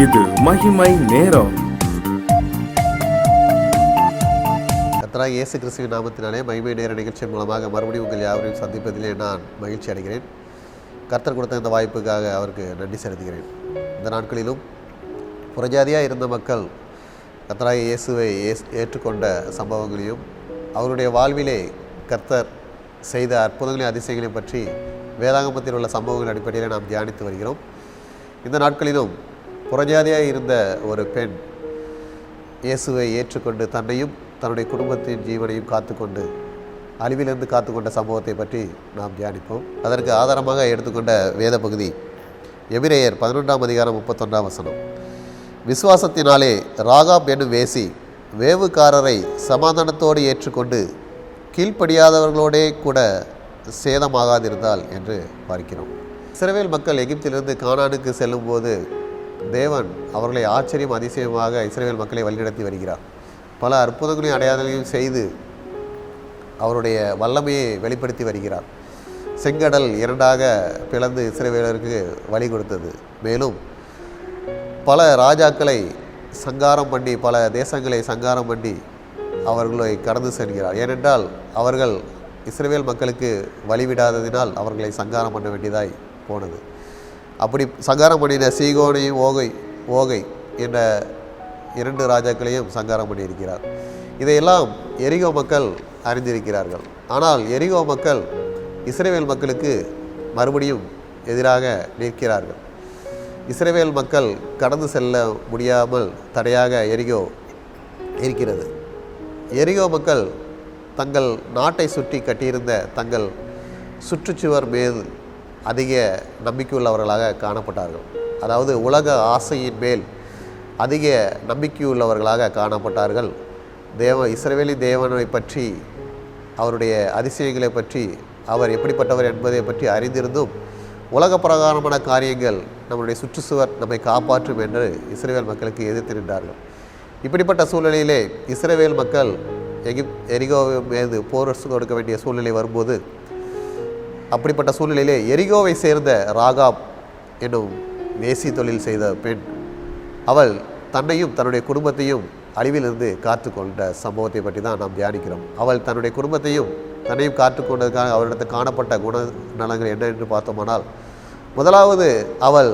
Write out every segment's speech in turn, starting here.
இது மகிமை நேரம். கர்த்தராகிய இயேசு கிறிஸ்துவின் நாமத்தினாலே மகிமை நேர நிகழ்ச்சியின் மூலமாக மறுபடியும் உங்கள் யாவரையும் சந்திப்பதிலே நான் மகிழ்ச்சி அடைகிறேன். கர்த்தர் கொடுத்த இந்த வாய்ப்புக்காக அவருக்கு நன்றி செலுத்துகிறேன். இந்த நாட்களிலும் புறஜாதியாக இருந்த மக்கள் கர்த்தராகிய இயேசுவை ஏற்றுக்கொண்ட சம்பவங்களையும் அவருடைய வாழ்விலே கர்த்தர் செய்த அற்புதங்களையும் அதிசயங்களையும் பற்றி வேதாகமத்தில் உள்ள சம்பவங்கள் அடிப்படையில் நாம் தியானித்து வருகிறோம். இந்த நாட்களிலும் புறஜாதியாக இருந்த ஒரு பெண் இயேசுவை ஏற்றுக்கொண்டு தன்னையும் தன்னுடைய குடும்பத்தின் ஜீவனையும் காத்துக்கொண்டு அழிவிலிருந்து காத்துக்கொண்ட சம்பவத்தை பற்றி நாம் தியானிப்போம். அதற்கு ஆதாரமாக எடுத்துக்கொண்ட வேத பகுதி எபிரேயர் 11ஆம் அதிகாரம் 31ஆம் வசனம். விசுவாசத்தினாலே ராகாப் என்னும் வேசி வேவுக்காரரை சமாதானத்தோடு ஏற்றுக்கொண்டு கீழ்ப்படியாதவர்களோடே கூட சேதமாகாதிருந்தால் என்று பார்க்கிறோம். இஸ்ரவேல் மக்கள் எகிப்திலிருந்து கானானுக்கு செல்லும்போது தேவன் அவர்களை ஆச்சரியம் அதிசயமாக இஸ்ரவேல் மக்களை வழிநடத்தி வருகிறார். பல அற்புதங்களையும் அடையாளங்களையும் செய்து அவருடைய வல்லமையை வெளிப்படுத்தி வருகிறார். செங்கடல் இரண்டாக பிளந்து இஸ்ரவேலருக்கு வழி கொடுத்தது. மேலும் பல ராஜாக்களை சங்காரம் பண்ணி பல தேசங்களை சங்காரம் பண்ணி அவர்களை கடந்து செல்கிறார். ஏனென்றால் அவர்கள் இஸ்ரவேல் மக்களுக்கு வழிவிடாததினால் அவர்களை சங்காரம் பண்ண வேண்டியதாய் போனது. அப்படி சங்காரம் பண்ணின சீகோனையும் ஓகை என்ற இரண்டு ராஜாக்களையும் சங்காரம் பண்ணியிருக்கிறார். இதையெல்லாம் எரிகோ மக்கள் அறிந்திருக்கிறார்கள். ஆனால் எரிகோ மக்கள் இஸ்ரவேல் மக்களுக்கு மறுபடியும் எதிராக நிற்கிறார்கள். இஸ்ரவேல் மக்கள் கடந்து செல்ல முடியாமல் தடையாக எரிகோ இருக்கிறது. எரிகோ மக்கள் தங்கள் நாட்டை சுற்றி கட்டியிருந்த தங்கள் சுற்றுச்சுவர் மேல் அதிக நம்பிக்கையுள்ளவர்களாக காணப்பட்டார்கள். அதாவது உலக ஆசையின் மேல் அதிக நம்பிக்கையுள்ளவர்களாக காணப்பட்டார்கள். இஸ்ரவேலின் தேவனை பற்றி அவருடைய அதிசயங்களை பற்றி அவர் எப்படிப்பட்டவர் என்பதை பற்றி அறிந்திருந்தும் உலக பிரகாரமான காரியங்கள் நம்முடைய சுற்றுச்சுவர் நம்மை காப்பாற்றும் என்று இஸ்ரவேல் மக்களுக்கு எதிர்த்து நின்றார்கள். இப்படிப்பட்ட சூழ்நிலையிலே இஸ்ரவேல் மக்கள் எரிகோ மீது போர் கொடுக்க வேண்டிய சூழ்நிலை வரும்போது அப்படிப்பட்ட சூழ்நிலையிலே எரிகோவை சேர்ந்த ராகாப் என்னும் வேசி தொழில் செய்த பெண் அவள் தன்னையும் தன்னுடைய குடும்பத்தையும் அழிவிலிருந்து காத்து கொண்ட சம்பவத்தை பற்றி தான் நாம் தியானிக்கிறோம். அவள் தன்னுடைய குடும்பத்தையும் தன்னையும் காத்து கொண்டதுக்காக அவரிடத்தில் காணப்பட்ட குணநலங்கள் என்ன என்று பார்த்தோமானால், முதலாவது அவள்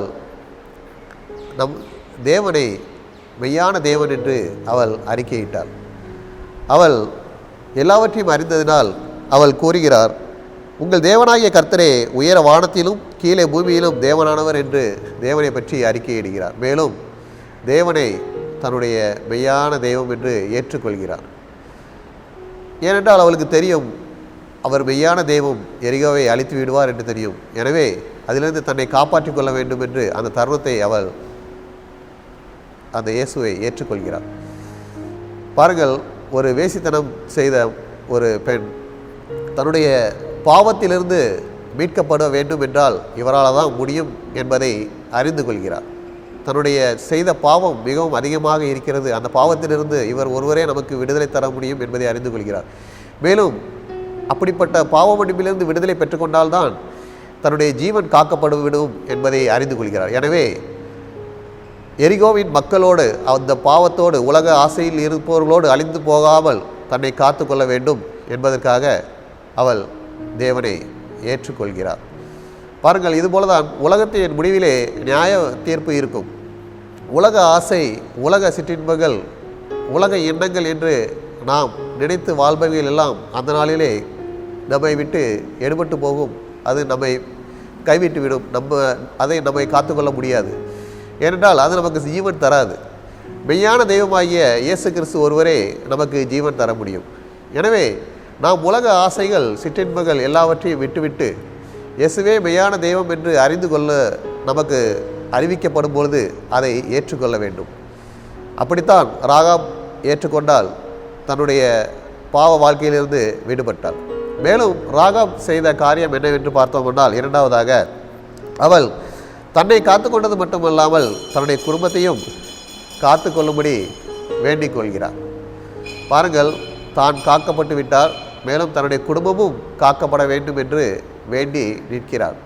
தேவனை மெய்யான தேவன் என்று அவள் அறிக்கையிட்டாள். அவள் எல்லாவற்றையும் அறிந்ததினால் அவள் கூறுகிறார், உங்கள் தேவனாகிய கர்த்தரே உயர வானத்திலும் கீழே பூமியிலும் தேவனானவர் என்று தேவனை பற்றி அறிக்கையிடுகிறார். மேலும் தேவனை தன்னுடைய மெய்யான தெய்வம் என்று ஏற்றுக்கொள்கிறார். ஏனென்றால் அவளுக்கு தெரியும் அவர் மெய்யான தெய்வம் எரிகோவை அழித்து விடுவார் என்று தெரியும். எனவே அதிலிருந்து தன்னை காப்பாற்றிக் கொள்ள வேண்டும் என்று அந்த தருணத்தை அவள் அந்த இயேசுவை ஏற்றுக்கொள்கிறார். பாருங்கள், ஒரு வேசித்தனம் செய்த ஒரு பெண் தன்னுடைய பாவத்திலிருந்து மீட்கப்பட வேண்டும் என்றால் இவரால் தான் முடியும் என்பதை அறிந்து கொள்கிறார். தன்னுடைய செய்த பாவம் மிகவும் அதிகமாக இருக்கிறது, அந்த பாவத்திலிருந்து இவர் ஒருவரே நமக்கு விடுதலை தர முடியும் என்பதை அறிந்து கொள்கிறார். மேலும் அப்படிப்பட்ட பாவ மன்னிப்பிலிருந்து விடுதலை பெற்றுக்கொண்டால்தான் தன்னுடைய ஜீவன் காக்கப்படும் என்பதை அறிந்து கொள்கிறார். எனவே எரிகோவின் மக்களோடு அந்த பாவத்தோடு உலக ஆசையில் இருப்பவர்களோடு அழிந்து போகாமல் தன்னை காத்து கொள்ள வேண்டும் என்பதற்காக அவள் தேவனை ஏற்றுக்கொள்கிறார். பாருங்கள், இதுபோலதான் உலகத்தின் முடிவிலே நியாய தீர்ப்பு இருக்கும். உலக ஆசை, உலக சிற்றின்பங்கள், உலக எண்ணங்கள் என்று நாம் நினைத்து வாழ்பவைகள் எல்லாம் அந்த நாளிலே நம்மை விட்டு எடுபட்டு போகும். அது நம்மை கைவிட்டு விடும். அதை நம்மை காத்துக்கொள்ள முடியாது. ஏனென்றால் அது நமக்கு ஜீவன் தராது. மெய்யான தெய்வமாகிய இயேசு கிறிஸ்து ஒருவரே நமக்கு ஜீவன் தர முடியும். எனவே நாம் உலக ஆசைகள், சிற்றின்பங்கள் எல்லாவற்றையும் விட்டுவிட்டு இயேசுவே மெய்யான தெய்வம் என்று அறிந்து கொள்ள நமக்கு அறிவிக்கப்படும் பொழுது அதை ஏற்றுக்கொள்ள வேண்டும். அப்படித்தான் ராகாப் ஏற்றுக்கொண்டால் தன்னுடைய பாவ வாழ்க்கையிலிருந்து விடுபட்டாள். மேலும் ராகாப் செய்த காரியம் என்னவென்று பார்த்தோம்னால், இரண்டாவதாக அவள் தன்னை காத்து கொண்டது மட்டுமல்லாமல் தன்னுடைய குடும்பத்தையும் காத்து கொள்ளும்படி வேண்டிக் கொள்கிறார். பாருங்கள், தான் காக்கப்பட்டு விட்டார், மேலும் தன்னுடைய குடும்பமும் காக்கப்பட வேண்டும் என்று வேண்டி நிற்கிறார்.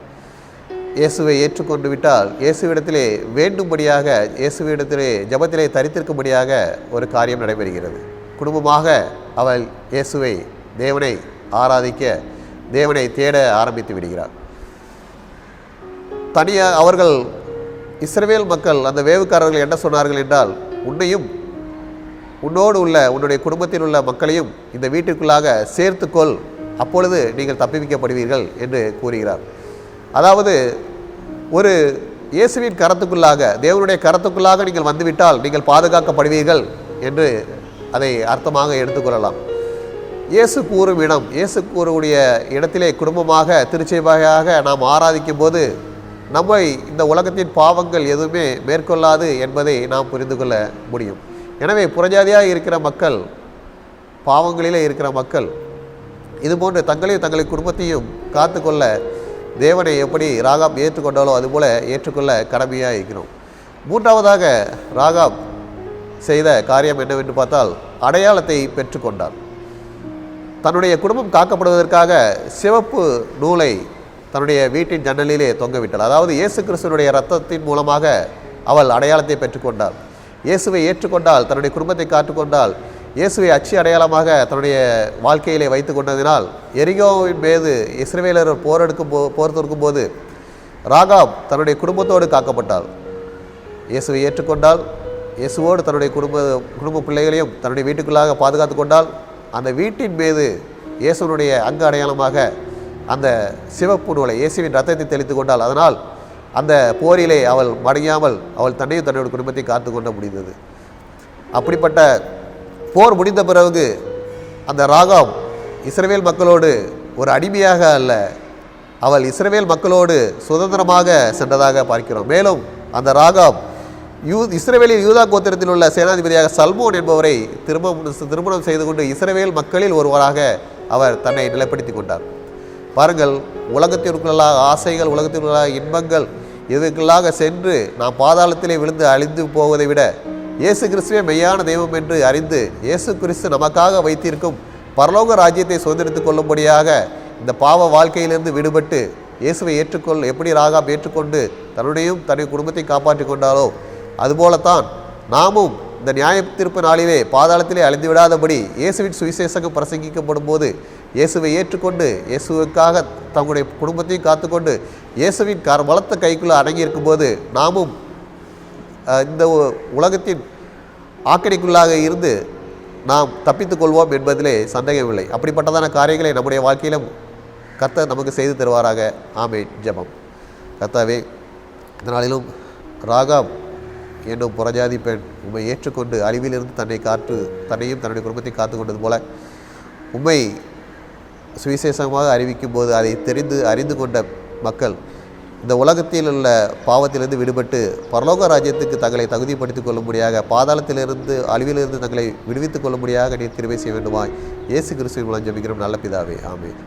இயேசுவை ஏற்றுக்கொண்டு விட்டால் இயேசுவிடத்திலே வேண்டும்படியாக, இயேசுவிடத்திலே ஜெபத்திலே தரித்திருக்கும்படியாக ஒரு காரியம் நடைபெறுகிறது. குடும்பமாக அவள் இயேசுவை, தேவனை ஆராதிக்க, தேவனை தேட ஆரம்பித்து விடுகிறார். தனியாக அவர்கள் இஸ்ரவேல் மக்கள், அந்த வேவுக்காரர்கள் என்ன சொன்னார்கள் என்றால், உன்னையும் உன்னோடு உள்ள உன்னுடைய குடும்பத்தில் உள்ள மக்களையும் இந்த வீட்டிற்குள்ளாக சேர்த்துக்கொள், அப்பொழுது நீங்கள் தப்பிவிக்கப்படுவீர்கள் என்று கூறுகிறார். அதாவது ஒரு இயேசுவின் கரத்துக்குள்ளாக, தேவனுடைய கரத்துக்குள்ளாக நீங்கள் வந்துவிட்டால் நீங்கள் பாதுகாக்கப்படுவீர்கள் என்று அதை அர்த்தமாக எடுத்துக்கொள்ளலாம். இயேசு கூறும் இடம், இயேசு கூறக்கூடிய இடத்திலே குடும்பமாக திருச்சபையாக நாம் ஆராதிக்கும் போது நம்மை இந்த உலகத்தின் பாவங்கள் எதுவுமே மேற்கொள்ளாது என்பதை நாம் புரிந்து கொள்ள முடியும். எனவே புறஜாதியாக இருக்கிற மக்கள், பாவங்களிலே இருக்கிற மக்கள் இதுபோன்று தங்களையும் தங்களை குடும்பத்தையும் காத்து கொள்ள தேவனை எப்படி ராகாப் ஏற்றுக்கொண்டாலோ அதுபோல் ஏற்றுக்கொள்ள கடமையாக இருக்கிறோம். மூன்றாவதாக ராகாப் செய்த காரியம் என்னவென்று பார்த்தால், அடையாளத்தை பெற்றுக்கொண்டார். தன்னுடைய குடும்பம் காக்கப்படுவதற்காக சிவப்பு நூலை தன்னுடைய வீட்டின் ஜன்னலிலே தொங்கவிட்டாள். அதாவது இயேசு கிறிஸ்துவனுடைய இரத்தத்தின் மூலமாக அவள் அடையாளத்தை பெற்றுக்கொண்டாள். இயேசுவை ஏற்றுக்கொண்டால், தன்னுடைய குடும்பத்தை காத்துக்கொண்டால், இயேசுவை அச்சு அடையாளமாக தன்னுடைய வாழ்க்கையிலே வைத்து கொண்டதினால் எரிகோவின் மீது இஸ்ரவேலர் போர் தொடுக்கும் போது ராகாப் தன்னுடைய குடும்பத்தோடு காக்கப்பட்டாள். இயேசுவை ஏற்றுக்கொண்டால், இயேசுவோடு தன்னுடைய குடும்ப பிள்ளைகளையும் தன்னுடைய வீட்டுக்குள்ளாக பாதுகாத்து கொண்டால், அந்த வீட்டின் மீது இயேசுனுடைய அங்க அடையாளமாக அந்த சிவப்பு நூலை, இயேசுவின் ரத்தத்தை தெளித்து கொண்டாள். அதனால் அந்த போரிலே அவள் மடங்காமல் அவள் தன்னையும் தன்னுடைய குடும்பத்தை காத்து கொள்ள முடிந்தது. அப்படிப்பட்ட போர் முடிந்த பிறகு அந்த ராகாப் இஸ்ரவேல் மக்களோடு ஒரு அடிமையாக அல்ல, அவள் இஸ்ரவேல் மக்களோடு சுதந்திரமாக சென்றதாக பார்க்கிறோம். மேலும் அந்த ராகாப் இஸ்ரவேலின் யூதா கோத்திரத்தில் உள்ள சேனாதிபதியாக சல்மோன் என்பவரை திருமணம் செய்து கொண்டு இஸ்ரவேல் மக்களில் ஒருவராக அவர் தன்னை நிலைப்படுத்தி கொண்டார். பாருங்கள், உலகத்திற்குள்ள ஆசைகள், உலகத்திற்குள்ள இன்பங்கள் இதுக்குள்ளாக சென்று நாம் பாதாளத்திலே விழுந்து அழிந்து போவதை விட இயேசு கிறிஸ்துவே மெய்யான தெய்வம் என்று அறிந்து இயேசு கிறிஸ்து நமக்காக வைத்திருக்கும் பரலோக ராஜ்யத்தை சுதந்திரித்துக் கொள்ளும்படியாக இந்த பாவ வாழ்க்கையிலிருந்து விடுபட்டு இயேசுவை எப்படி ராகாப் ஏற்றுக்கொண்டு தன்னுடைய குடும்பத்தை காப்பாற்றி கொண்டாலோ அதுபோலத்தான் நாமும் இந்த நியாய தீர்ப்பு நாளிலே பாதாளத்திலே அழிந்து விடாதபடி இயேசுவின் சுவிசேஷகம் பிரசங்கிக்கப்படும் போது இயேசுவை ஏற்றுக்கொண்டு இயேசுவுக்காக தங்களுடைய குடும்பத்தையும் காத்துக்கொண்டு இயேசுவின் பலத்த கைக்குள்ளே அடங்கியிருக்கும் போது நாமும் இந்த உலகத்தின் ஆக்கடிக்குள்ளாக இருந்து நாம் தப்பித்துக் கொள்வோம் என்பதிலே சந்தேகமில்லை. அப்படிப்பட்டதான காரியங்களை நம்முடைய வாழ்க்கையிலும் கர்த்தர் நமக்கு செய்து தருவாராக. ஆமென். ஜெபம். கர்த்தாவே, இந்த நாளிலும் ராகாப் என்னும் புறஜாதி பெண் உம்மை ஏற்றுக்கொண்டு அழிவிலிருந்து தன்னையும் தன்னுடைய குடும்பத்தை காத்து கொண்டது போல உம்மை சுவிசேஷமாக அறிவிக்கும் போது அதை அறிந்து கொண்ட மக்கள் இந்த உலகத்தில் உள்ள பாவத்திலிருந்து விடுபட்டு பரலோக ராஜ்யத்துக்கு தங்களை தகுதிப்படுத்திக் கொள்ளும்படியாக, பாதாளத்திலிருந்து அழிவிலிருந்து தங்களை விடுவித்துக் கொள்ளும்படியாக நீர் கிருபை செய்ய வேண்டுமாய் இயேசு கிறிஸ்துவின் மூலம் ஜெபிக்கிறோம் நல்ல பிதாவே. ஆமென்.